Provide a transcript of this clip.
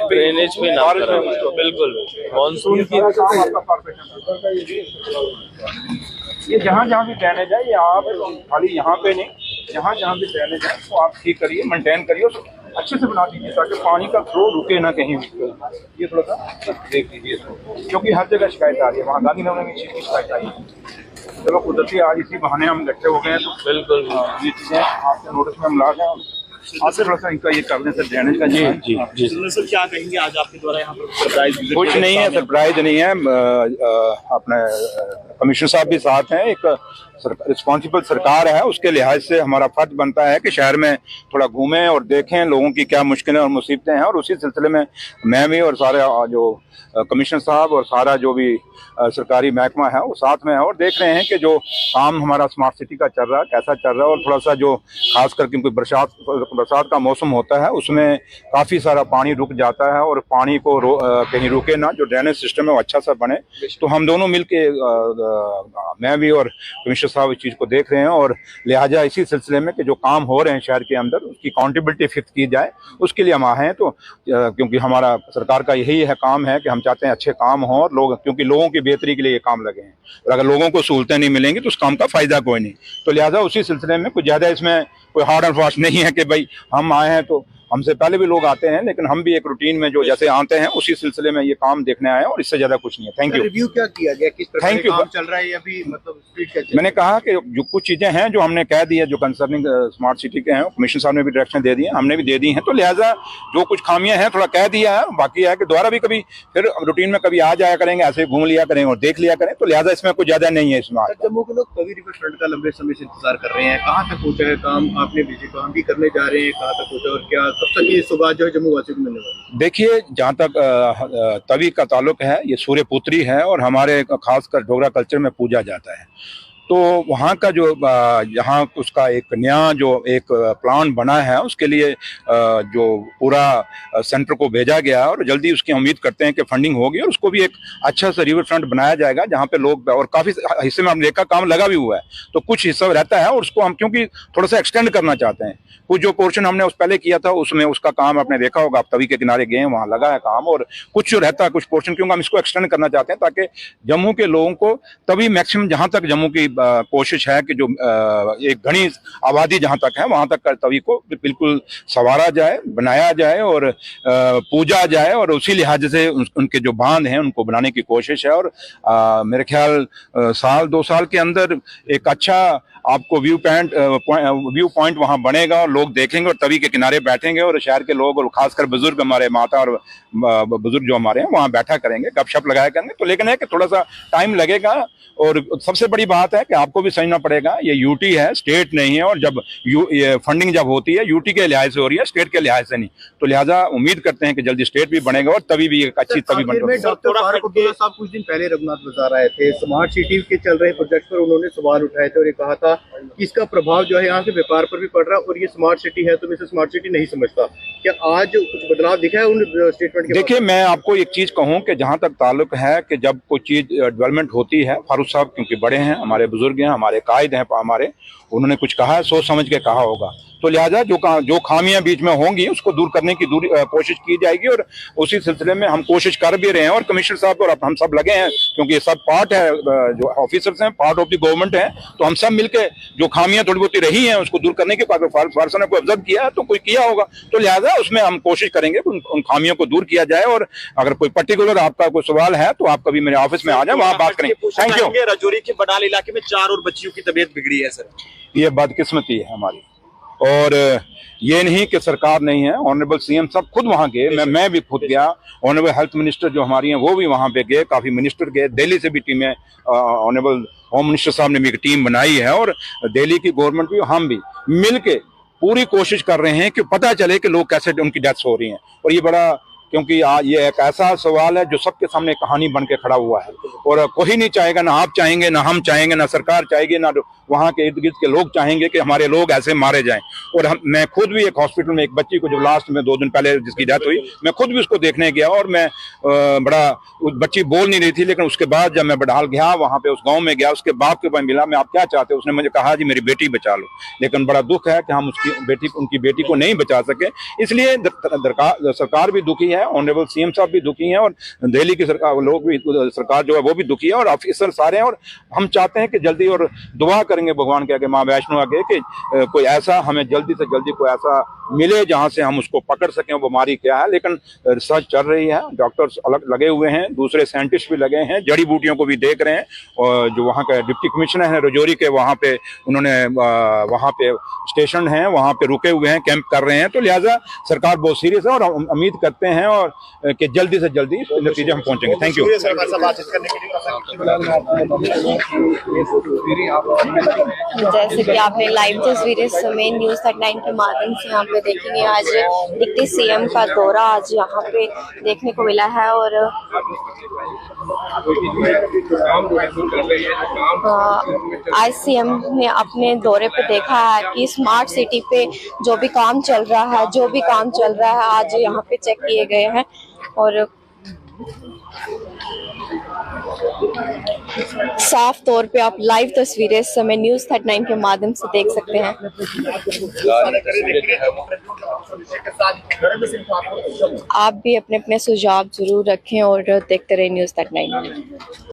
Drainage पे ना करें, बिल्कुल मानसून की ये जहाँ जहाँ भी ड्रेनेज है, ये आप खाली यहाँ पे नहीं, जहाँ जहाँ भी ड्रेनेज है तो आप ठीक करिए, मेंटेन करिए, उसको अच्छे से बना दीजिए ताकि पानी का फ्लो रुके ना कहीं भी। ये थोड़ा सा देख लीजिए इसको, क्योंकि हर जगह शिकायत आ रही है, वहाँ गांधीनगर में भी शिकायत आई है। चलो कुदरती आज इसी बहाने हम इकट्ठे हो गए हैं, तो बिल्कुल ये चीज़ें आपके नोटिस में हम ला गए। आपसे थोड़ा सा इनका ये कर दें सर, ड्रेनेज का। जी सर, क्या कहेंगे आज आपके द्वारा यहाँ पर सरप्राइज विजिट? कुछ नहीं है, सरप्राइज नहीं है। अपने कमिश्नर साहब भी साथ हैं, एक रिस्पॉन्सिबल सरकार है, उसके लिहाज से हमारा फर्ज बनता है कि शहर में थोड़ा घूमें और देखें लोगों की क्या मुश्किलें और मुसीबतें हैं। और उसी सिलसिले में मैं भी और सारे जो कमिश्नर साहब और सारा जो भी सरकारी महकमा है वो साथ में है, और देख रहे हैं कि जो काम हमारा स्मार्ट सिटी का चल रहा है कैसा चल रहा है। और थोड़ा सा जो खास करके क्योंकि बरसात का मौसम होता है उसमें काफ़ी सारा पानी रुक जाता है, और पानी को कहीं रुके ना, जो ड्रेनेज सिस्टम है वो अच्छा सा बने। तो हम दोनों मिल के मैं भी और कमिश्नर साहब इस चीज़ को देख रहे हैं, और लिहाजा इसी सिलसिले में कि जो काम हो रहे हैं शहर के अंदर उसकी अकाउंटेबिलिटी फिक्स की जाए, उसके लिए हम आए हैं। तो क्योंकि हमारा सरकार का यही है काम है कि हम चाहते हैं अच्छे काम हों, और लोग, क्योंकि लोगों की बेहतरी के लिए ये काम लगे हैं, और अगर लोगों को सहूलतें नहीं मिलेंगी तो उस काम का फायदा कोई नहीं। तो लिहाजा उसी सिलसिले में कुछ ज़्यादा इसमें कोई हार्ड एंड फास्ट नहीं है कि भाई हम आए हैं, तो हमसे पहले भी लोग आते हैं, लेकिन हम भी एक रूटीन में जो जैसे आते हैं उसी सिलसिले में ये काम देखने आए हैं, और इससे ज्यादा कुछ नहीं है। Thank you. रिव्यू क्या किया गया, किस तरह थैंक यू काम चल रहा है, या भी मतलब स्पीड क्या? मैंने कहा कि जो कुछ चीजें हैं जो हमने कह दी है, जो कंसर्निंग स्मार्ट सिटी के हैं, कमिश्नर साहब ने भी डायरेक्शन दे दी है, हमने भी दे दी हैं। तो लिहाजा जो कुछ खामियां हैं थोड़ा कह दिया है, बाकी है कि दोबारा भी कभी फिर रूटीन में कभी आ जाया करेंगे, ऐसे घूम लिया करेंगे और देख लिया करें। तो लिहाजा इसमें कुछ ज्यादा नहीं है। इसमें जम्मू के लोग तवी रिवर फ्रंट का लंबे समय से इंतजार कर रहे हैं, कहाँ तक पहुंचा है काम? आपने विजिट काम भी करने जा रहे हैं, कहाँ तक पहुंचा और क्या कब तक ये सुबह जो है जम्मू वासियों को मिलने वाली है? देखिए, जहाँ तक तवी का ताल्लुक है, ये सूर्य पुत्री है और हमारे खासकर डोगरा कल्चर में पूजा जाता है। तो वहाँ का जो यहाँ उसका एक नया जो एक प्लान बना है, उसके लिए जो पूरा सेंटर को भेजा गया, और जल्दी उसकी उम्मीद करते हैं कि फंडिंग होगी और उसको भी एक अच्छा सा रिवर फ्रंट बनाया जाएगा जहाँ पे लोग, और काफ़ी हिस्से में हमने देखा काम लगा भी हुआ है, तो कुछ हिस्सा रहता है और उसको हम क्योंकि थोड़ा सा एक्सटेंड करना चाहते हैं। कुछ जो पोर्शन हमने उस पहले किया था उसमें उसका काम आपने देखा होगा, आप तवी के किनारे गए, वहाँ लगा है काम, और कुछ जो रहता है कुछ पोर्शन क्योंकि हम इसको एक्सटेंड करना चाहते हैं ताकि जम्मू के लोगों को तभी मैक्सिमम, जहाँ तक जम्मू की कोशिश है कि जो एक घनी आबादी जहाँ तक है वहाँ तक तवी को बिल्कुल संवारा जाए, बनाया जाए और पूजा जाए, और उसी लिहाज से उनके जो बांध हैं उनको बनाने की कोशिश है। और मेरे ख्याल साल 2 साल के अंदर एक अच्छा आपको व्यू पॉइंट वहाँ बनेगा, और लोग देखेंगे और तवी के किनारे बैठेंगे, और शहर के लोग और खासकर बुजुर्ग, हमारे माता और बुजुर्ग जो हमारे हैं वहाँ बैठा करेंगे, गपशप लगाया करेंगे। तो लेकिन है कि थोड़ा सा टाइम लगेगा, और सबसे बड़ी बात है कि आपको भी समझना पड़ेगा ये यूटी है, स्टेट नहीं है, और जब ये फंडिंग जब होती है यूटी के लिहाज से हो रही है, स्टेट के लिहाज से नहीं। तो लिहाजा उम्मीद करते हैं कि जल्दी स्टेट भी बनेगा और तभी भी एक अच्छी तभी बनेगा। डॉक्टर फारूक अब्दुल्ला साहब कुछ दिन पहले रघुनाथ बाजार आए थे, स्मार्ट सिटी के चल रहे प्रोजेक्ट पर उन्होंने सवाल उठाए थे और ये कहा था कि इसका प्रभाव जो है यहाँ के व्यापार पर भी पड़ रहा है, और ये स्मार्ट सिटी है तो मैं इसे स्मार्ट सिटी नहीं समझता। क्या आज कुछ बदलाव दिखा है उन स्टेटमेंट के? देखिए, मैं आपको एक चीज कहूँ कि जहाँ तक ताल्लुक है कि जब कोई चीज डेवलपमेंट होती है, फारूक साहब क्योंकि बड़े हैं, हमारे बुजुर्ग हैं, हमारे कायद हैं, हमारे उन्होंने कुछ कहा है, सोच समझ के कहा होगा। तो लिहाजा जो खामियां बीच में होंगी उसको दूर करने की कोशिश की जाएगी, और उसी सिलसिले में हम कोशिश कर भी रहे हैं, और कमिश्नर साहब और हम सब लगे हैं, क्योंकि ये सब पार्ट है, जो ऑफिसर्स हैं पार्ट ऑफ द गवर्नमेंट है, तो हम सब मिलकर जो खामियां थोड़ी बहुत रही हैं उसको दूर करने की फारसा ने कोई ऑब्जर्व किया है तो कोई किया होगा, तो लिहाजा उसमें हम कोशिश करेंगे उन खामियों को दूर किया जाए। और अगर कोई पर्टिकुलर आपका कोई सवाल है तो आप कभी मेरे ऑफिस में आ जाए, वहाँ बात करेंगे। Thank you. राजौरी के बडाल इलाके में 4 और बच्चियों की तबीयत बिगड़ी है सर, ये बदकिस्मती है हमारी, और ये नहीं कि सरकार नहीं है, ऑनरेबल सीएम सब खुद वहाँ गए, मैं भी खुद गया, ऑनरेबल हेल्थ मिनिस्टर जो हमारी हैं वो भी वहाँ पे गए, काफ़ी मिनिस्टर गए, दिल्ली से भी टीमें, ऑनरेबल होम मिनिस्टर साहब ने भी एक टीम बनाई है, और दिल्ली की गवर्नमेंट भी, हम भी मिल के पूरी कोशिश कर रहे हैं कि पता चले कि लोग कैसे उनकी डेथ्स हो रही हैं। और ये बड़ा, क्योंकि ये एक ऐसा सवाल है जो सबके सामने कहानी बन के खड़ा हुआ है, और कोई नहीं चाहेगा, ना आप चाहेंगे, ना हम चाहेंगे, ना सरकार चाहेगी, ना वहाँ के इर्द गिर्द के लोग चाहेंगे कि हमारे लोग ऐसे मारे जाएं। और मैं खुद भी एक हॉस्पिटल में एक बच्ची को जो लास्ट में 2 दिन पहले जिसकी डेथ हुई, मैं खुद भी उसको देखने गया, और मैं बड़ा बच्ची बोल नहीं रही थी, लेकिन उसके बाद जब मैं बडहाल गया, वहाँ पे उस गांव में गया, उसके बाप के पास मिला, मैं आप क्या चाहते हो, उसने मुझे कहा जी मेरी बेटी बचा लो। लेकिन बड़ा दुख है कि हम उनकी बेटी को नहीं बचा सके, इसलिए सरकार भी दुखी है, ऑनरेबल सीएम साहब भी दुखी हैं, और दिल्ली की सरकार लोग भी, सरकार जो है वो भी दुखी है, और ऑफिसर सारे हैं। और हम चाहते हैं कि जल्दी, और दुआ करेंगे भगवान के आगे, माँ वैष्णो आगे, कि कोई ऐसा हमें जल्दी से जल्दी कोई ऐसा मिले जहां से हम उसको पकड़ सकें, वो बीमारी क्या है। लेकिन रिसर्च चल रही है, डॉक्टर्स अलग लगे हुए हैं, दूसरे साइंटिस्ट भी लगे हैं, जड़ी बूटियों को भी देख रहे हैं। और जो वहाँ का डिप्टी कमिश्नर है रजौरी के, वहाँ पे उन्होंने वहाँ पे स्टेशन है, वहाँ पे रुके हुए हैं, कैंप कर रहे हैं। तो लिहाजा सरकार बहुत सीरियस है, और हम उम्मीद करते हैं और कि जल्दी से जल्दी नतीजे हम पहुंचेंगे। Thank you. जैसे कि आपने लाइव तस्वीरें समय न्यूज़ 39 के माध्यम से यहाँ पे देखेंगे, आज डिप्टी सीएम का दौरा आज यहाँ पे देखने को मिला है। और आज सीएम ने अपने दौरे पे देखा है कि स्मार्ट सिटी पे जो भी काम चल रहा है आज यहाँ पे चेक किए गए हैं। और साफ तौर पे आप लाइव तस्वीरें समय न्यूज़ 39 के माध्यम से देख सकते हैं। आप भी अपने अपने सुझाव जरूर रखें और देखते रहे न्यूज़ 39।